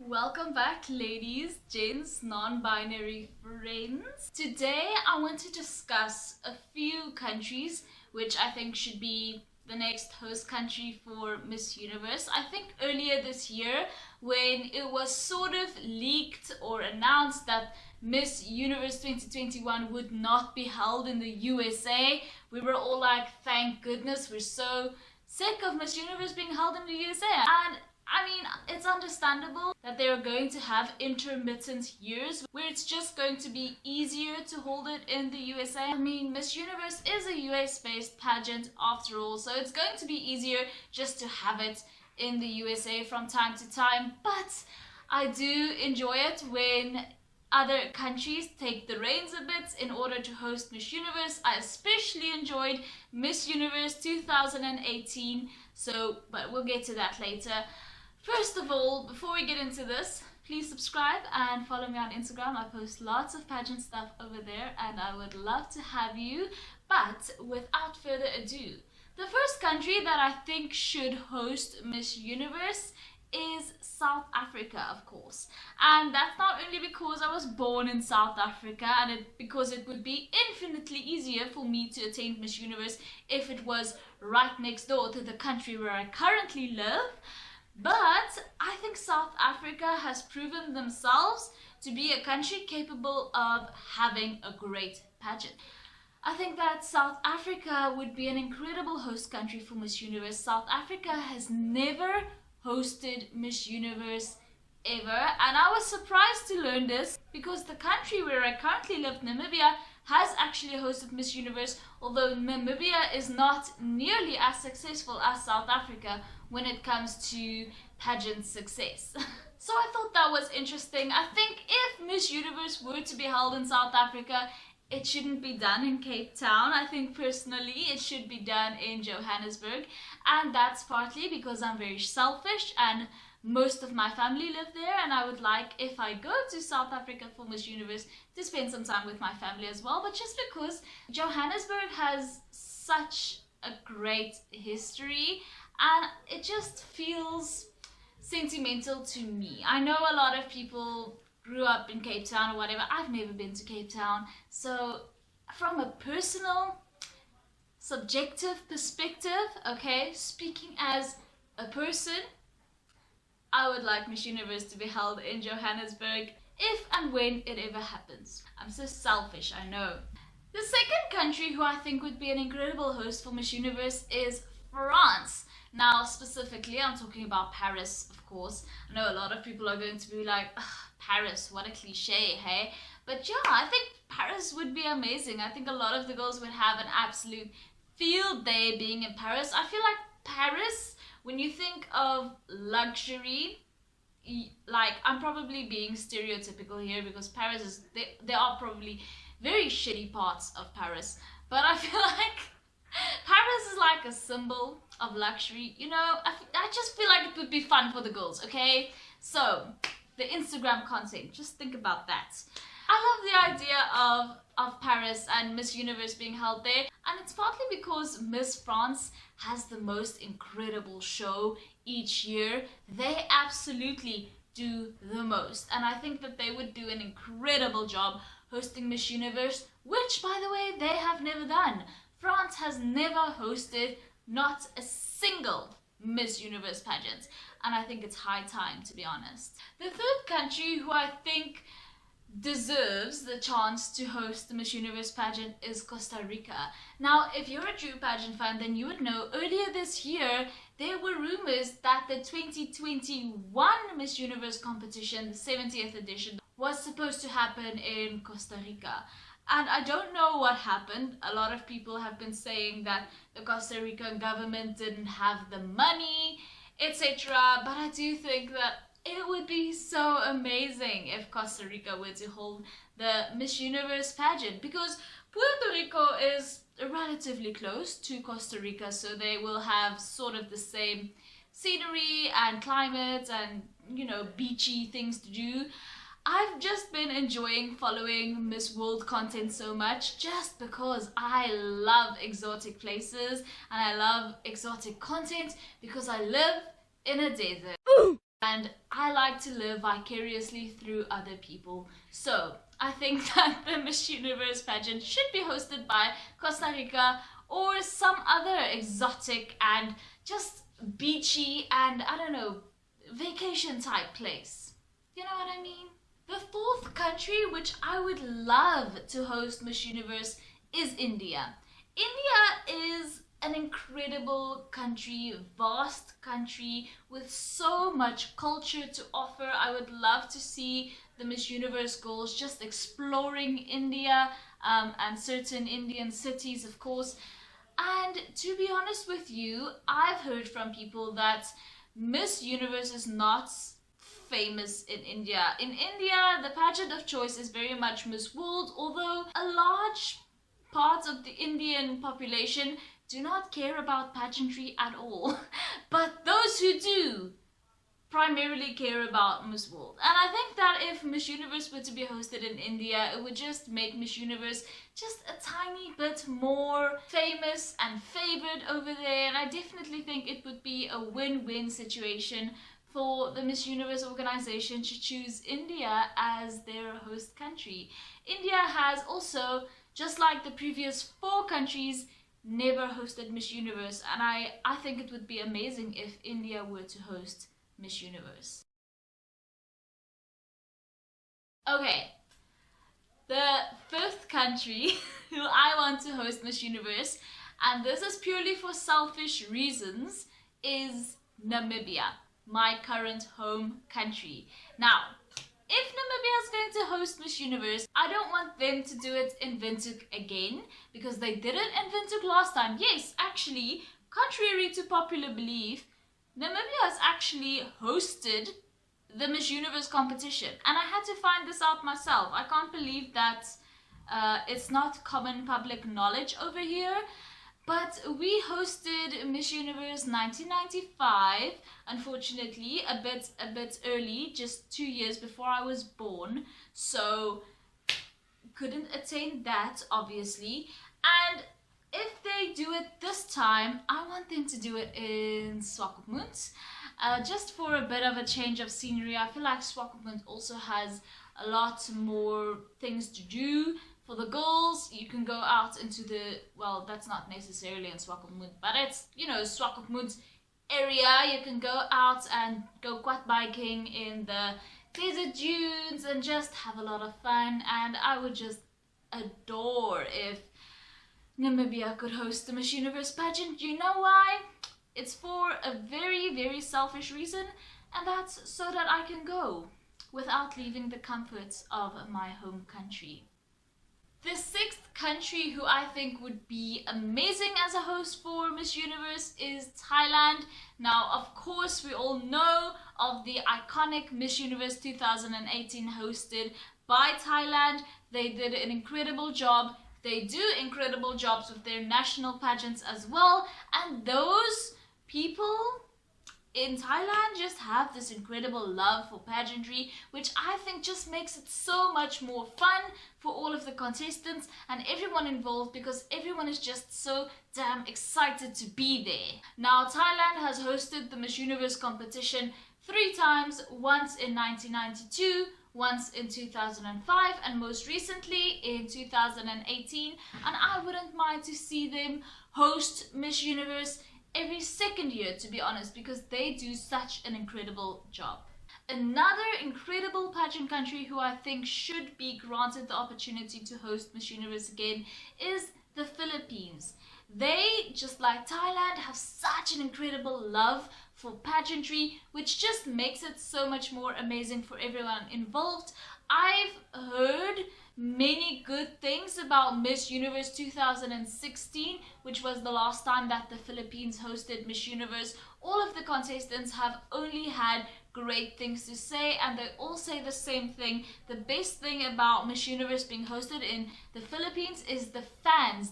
Welcome back, ladies, gents, non-binary friends. Today I want to discuss a few countries which I think should be the next host country for Miss Universe. I think earlier this year, when it was sort of leaked or announced that Miss Universe 2021 would not be held in the USA, we were all like, thank goodness, we're so sick of Miss Universe being held in the USA. And I mean, it's understandable that they're going to have intermittent years where it's just going to be easier to hold it in the USA. I mean, Miss Universe is a US-based pageant after all, so it's going to be easier just to have it in the USA from time to time. But I do enjoy it when other countries take the reins a bit in order to host Miss Universe. I especially enjoyed Miss Universe 2018, but we'll get to that later. First of all, before we get into this, please subscribe and follow me on Instagram. I post lots of pageant stuff over there and I would love to have you. But without further ado, the first country that I think should host Miss Universe is South Africa, of course. And that's not only because I was born in South Africa and because it would be infinitely easier for me to attend Miss Universe if it was right next door to the country where I currently live. But I think South Africa has proven themselves to be a country capable of having a great pageant. I think that South Africa would be an incredible host country for Miss Universe. South Africa has never hosted Miss Universe ever, and I was surprised to learn this because the country where I currently live, Namibia, has actually hosted Miss Universe, although Namibia is not nearly as successful as South Africa when it comes to pageant success. So I thought that was interesting. I think if Miss Universe were to be held in South Africa, it shouldn't be done in Cape Town. I think personally it should be done in Johannesburg, and that's partly because I'm very selfish and most of my family live there, and I would like, if I go to South Africa for Miss Universe, to spend some time with my family as well. But just because Johannesburg has such a great history and it just feels sentimental to me. I know a lot of people grew up in Cape Town or whatever. I've never been to Cape Town, so from a personal, subjective perspective, okay, speaking as a person, I would like Miss Universe to be held in Johannesburg if and when it ever happens. I'm so selfish, I know. The second country who I think would be an incredible host for Miss Universe is France. Now, specifically, I'm talking about Paris, of course. I know a lot of people are going to be like, Paris, what a cliche, hey? But yeah, I think Paris would be amazing. I think a lot of the girls would have an absolute field day being in Paris. I feel like Paris, when you think of luxury, like, I'm probably being stereotypical here because Paris is, there are probably very shitty parts of Paris, but I feel like Paris is like a symbol of luxury, you know. I just feel like it would be fun for the girls, okay? So, the Instagram content, just think about that. I love the idea of Paris and Miss Universe being held there, and it's partly because Miss France has the most incredible show each year. They absolutely do the most, and I think that they would do an incredible job hosting Miss Universe, which, by the way, they have never done. France has never hosted not a single Miss Universe pageant, and I think it's high time, to be honest. The third country who I think deserves the chance to host the Miss Universe pageant is Costa Rica. Now, if you're a true pageant fan, then you would know earlier this year there were rumors that the 2021 Miss Universe competition, the 70th edition, was supposed to happen in Costa Rica. And I don't know what happened. A lot of people have been saying that the Costa Rican government didn't have the money, etc. But I do think that it would be so amazing if Costa Rica were to hold the Miss Universe pageant, because Puerto Rico is relatively close to Costa Rica, so they will have sort of the same scenery and climate and, you know, beachy things to do. I've just been enjoying following Miss World content so much just because I love exotic places and I love exotic content because I live in a desert. and I like to live vicariously through other people. So I think that the Miss Universe pageant should be hosted by Costa Rica or some other exotic and just beachy and, I don't know, vacation type place. You know what I mean? The fourth country which I would love to host Miss Universe is India. India is an incredible country, vast country with so much culture to offer. I would love to see the Miss Universe girls just exploring India and certain Indian cities, of course. And to be honest with you, I've heard from people that Miss Universe is not famous in India. In India, the pageant of choice is very much Miss World, although a large part of the Indian population do not care about pageantry at all. But those who do primarily care about Miss World. And I think that if Miss Universe were to be hosted in India, it would just make Miss Universe just a tiny bit more famous and favored over there. And I definitely think it would be a win-win situation for the Miss Universe organization to choose India as their host country. India has also, just like the previous 4 countries, never hosted Miss Universe, and I think it would be amazing if India were to host Miss Universe. Okay, the 5th country who I want to host Miss Universe, and this is purely for selfish reasons, is Namibia, my current home country. Now, if Namibia is going to host Miss Universe, I don't want them to do it in Windhoek again, because they did it in Windhoek last time. Yes, actually, contrary to popular belief, Namibia has actually hosted the Miss Universe competition. And I had to find this out myself. I can't believe that it's not common public knowledge over here. But we hosted Miss Universe 1995, unfortunately, a bit early, just 2 years before I was born. So couldn't attain that, obviously. And if they do it this time, I want them to do it in Swakopmund, just for a bit of a change of scenery. I feel like Swakopmund also has a lot more things to do. For the girls, you can go out into the, well, that's not necessarily in Swakopmund, but it's, you know, Swakopmund area. You can go out and go quad biking in the desert dunes and just have a lot of fun. And I would just adore if Namibia could host the Miss Universe pageant. You know why? It's for a very, very selfish reason, and that's so that I can go without leaving the comforts of my home country. The 6th country who I think would be amazing as a host for Miss Universe is Thailand. Now, of course, we all know of the iconic Miss Universe 2018 hosted by Thailand. They did an incredible job. They do incredible jobs with their national pageants as well. And those people in Thailand just have this incredible love for pageantry, which I think just makes it so much more fun for all of the contestants and everyone involved, because everyone is just so damn excited to be there. Now, Thailand has hosted the Miss Universe competition 3 times, once in 1992, once in 2005, and most recently in 2018, and I wouldn't mind to see them host Miss Universe every 2nd year, to be honest, because they do such an incredible job. Another incredible pageant country who I think should be granted the opportunity to host Miss Universe again is the Philippines. They, just like Thailand, have such an incredible love for pageantry, which just makes it so much more amazing for everyone involved. I've heard many good things about Miss Universe 2016, which was the last time that the Philippines hosted Miss Universe. All of the contestants have only had great things to say, and they all say the same thing. The best thing about Miss Universe being hosted in the Philippines is the fans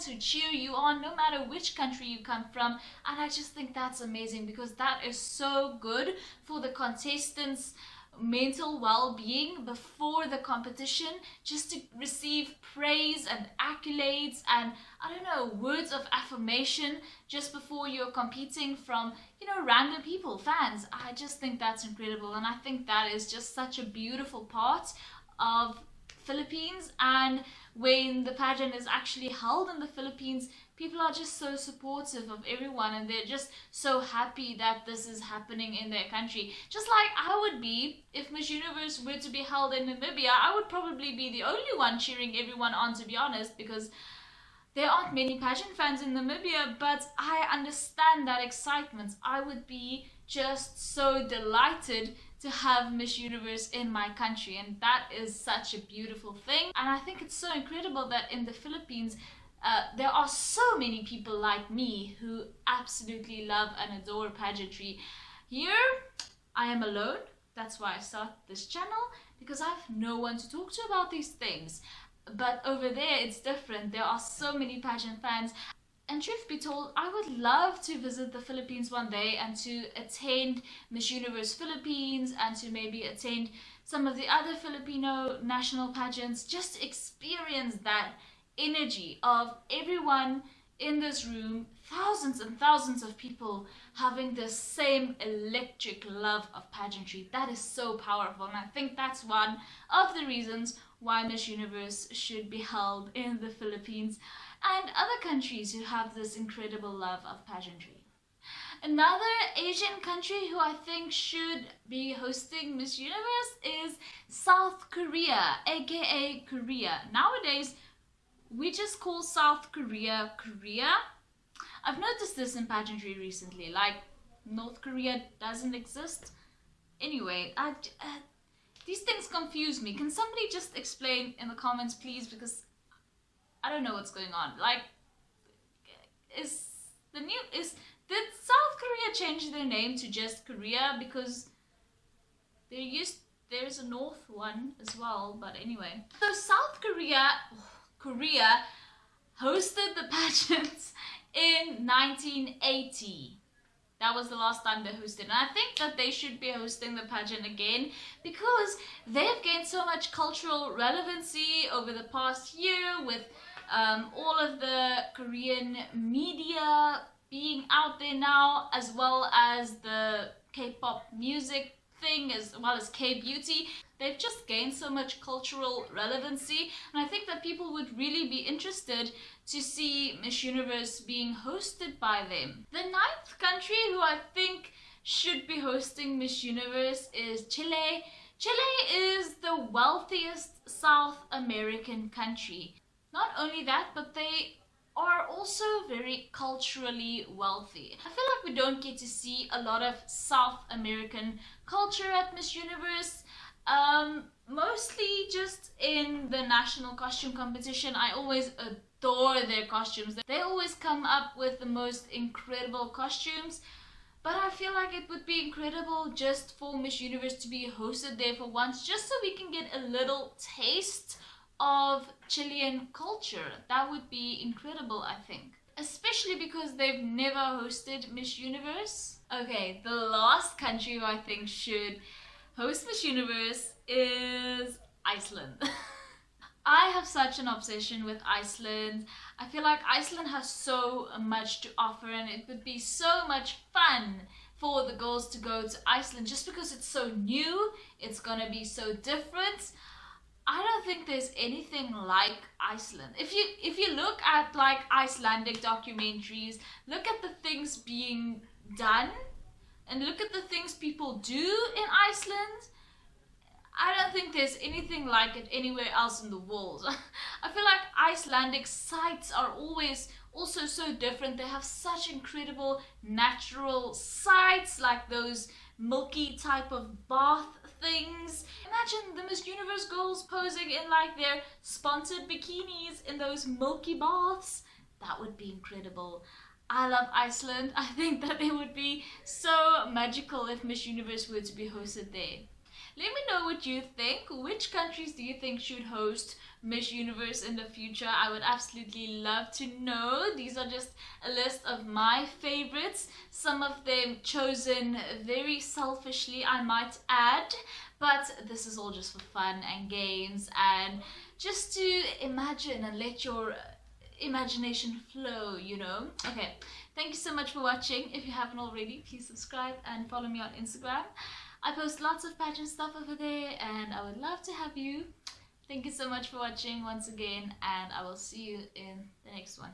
who cheer you on no matter which country you come from. And I just think that's amazing, because that is so good for the contestants' mental well-being before the competition, just to receive praise and accolades and, I don't know, words of affirmation just before you're competing from, you know, random people, fans. I just think that's incredible, and I think that is just such a beautiful part of Philippines. And when the pageant is actually held in the Philippines, people are just so supportive of everyone, and they're just so happy that this is happening in their country. Just like I would be if Miss Universe were to be held in Namibia. I would probably be the only one cheering everyone on, to be honest, because there aren't many pageant fans in Namibia, but I understand that excitement. I would be just so delighted to have Miss Universe in my country, and that is such a beautiful thing. And I think it's so incredible that in the Philippines there are so many people like me who absolutely love and adore pageantry. Here I am alone. That's why I started this channel, because I have no one to talk to about these things. But over there it's different. There are so many pageant fans. And truth be told, I would love to visit the Philippines one day and to attend Miss Universe Philippines, and to maybe attend some of the other Filipino national pageants, just to experience that energy of everyone in this room, thousands and thousands of people having the same electric love of pageantry. That is so powerful, and I think that's one of the reasons why Miss Universe should be held in the Philippines and other countries who have this incredible love of pageantry. Another Asian country who I think should be hosting Miss Universe is South Korea, aka Korea. Nowadays, we just call South Korea Korea. I've noticed this in pageantry recently, like North Korea doesn't exist. Anyway, these things confuse me. Can somebody just explain in the comments, please? Because I don't know what's going on. Like, did South Korea change their name to just Korea? Because there's a North one as well, but anyway. So South Korea hosted the pageants in 1980. That was the last time they hosted, and I think that they should be hosting the pageant again, because they've gained so much cultural relevancy over the past year with all of the Korean media being out there now, as well as the K-pop music thing, as well as K-beauty. They've just gained so much cultural relevancy, and I think that people would really be interested to see Miss Universe being hosted by them. The ninth country who I think should be hosting Miss Universe is Chile. Chile is the wealthiest South American country. Not only that, but they are also very culturally wealthy. I feel like we don't get to see a lot of South American culture at Miss Universe. Mostly just in the national costume competition. I always adore their costumes. They always come up with the most incredible costumes. But I feel like it would be incredible just for Miss Universe to be hosted there for once, just so we can get a little taste of Chilean culture. That would be incredible, I think. Especially because they've never hosted Miss Universe. Okay, the last country who I think should host Miss Universe is Iceland. I have such an obsession with Iceland. I feel like Iceland has so much to offer, and it would be so much fun for the girls to go to Iceland just because it's so new, it's gonna be so different. I don't think there's anything like Iceland. If you look at like Icelandic documentaries, look at the things being done, and look at the things people do in Iceland, I don't think there's anything like it anywhere else in the world. I feel like Icelandic sites are always also so different. They have such incredible natural sites, like those milky type of bath things. Imagine the Miss Universe girls posing in like their sponsored bikinis in those milky baths. That would be incredible. I love Iceland. I think that it would be so magical if Miss Universe were to be hosted there. Let me know what you think. Which countries do you think should host Miss Universe in the future? I would absolutely love to know. These are just a list of my favorites, some of them chosen very selfishly, I might add, but this is all just for fun and games and just to imagine and let your imagination flow, you know. Okay, thank you so much for watching. If you haven't already, please subscribe and follow me on Instagram. I post lots of pageant stuff over there and I would love to have you. Thank you so much for watching once again, and I will see you in the next one.